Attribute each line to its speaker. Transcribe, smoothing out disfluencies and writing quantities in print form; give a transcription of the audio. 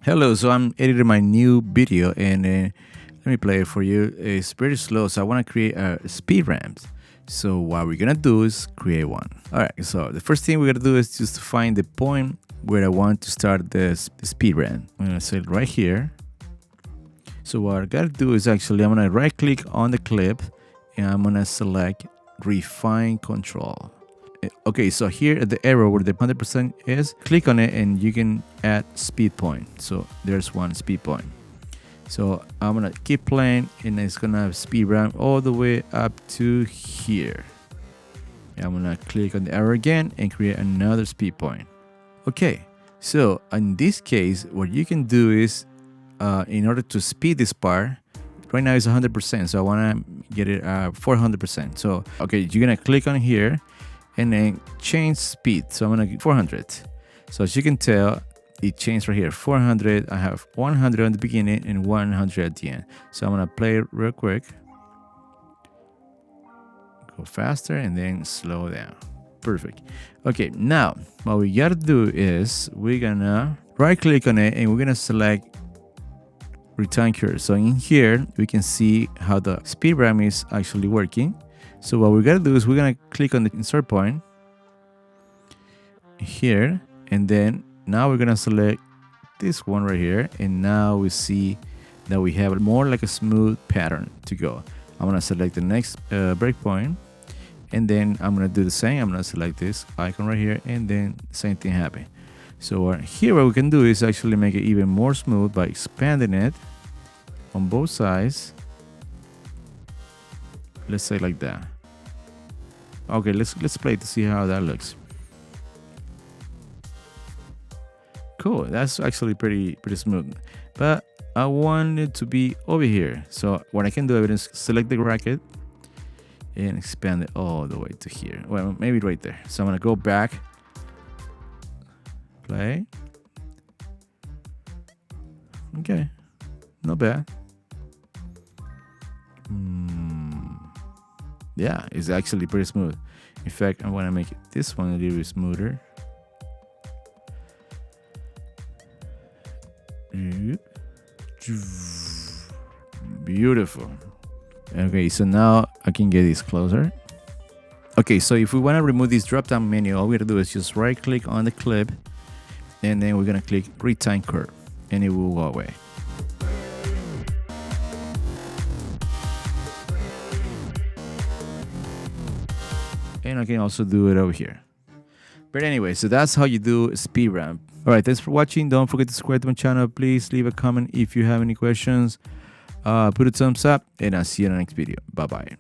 Speaker 1: Hello, so I'm editing my new video and let me play it for you. It's pretty slow, so I want to create a speed ramp. So what we're gonna do is create one. All right, so the first thing we're gonna do is just find the point where I want to start the speed ramp. I'm gonna set it right here. So what I gotta do is actually I'm gonna right click on the clip and I'm gonna select refine control. Okay, so here at the arrow where the 100% is, click on it and you can add speed point. So there's one speed point. So I'm gonna keep playing and it's gonna have speed ramp all the way up to here. And I'm gonna click on the arrow again and create another speed point. Okay, so in this case, what you can do is, in order to speed this part, right now it's 100%, so I wanna get it 400%. So, okay, you're gonna click on here and then change speed. So I'm gonna 400. So as you can tell, it changed right here. 400. I have 100 at the beginning and 100 at the end. So I'm gonna play it real quick. Go faster and then slow down. Perfect. Okay, now what we gotta do is we're gonna right click on it and we're gonna select return curve. So in here we can see how the speed ramp is actually working. So what we're gonna do is we're gonna click on the insert point here, and then now we're gonna select this one right here, and now we see that we have more like a smooth pattern to go. I'm gonna select the next breakpoint, and then I'm gonna do the same. I'm gonna select this icon right here, and then same thing happen. So here what we can do is actually make it even more smooth by expanding it on both sides. Let's say like that. Okay, let's play to see how that looks. Cool, that's actually pretty smooth. But I want it to be over here. So what I can do is select the bracket and expand it all the way to here. Well, maybe right there. So I'm gonna go back, play. Okay, not bad. Yeah, it's actually pretty smooth. In fact, I want to make this one a little bit smoother. Beautiful. Okay, so now I can get this closer. Okay, so if we want to remove this drop down menu, all we have to do is just right click on the clip and then we're going to click retain curve and it will go away. And I can also do it over here. But anyway, so that's how you do a speed ramp. All right, thanks for watching. Don't forget to subscribe to my channel. Please leave a comment if you have any questions. Put a thumbs up and I'll see you in the next video. Bye-bye.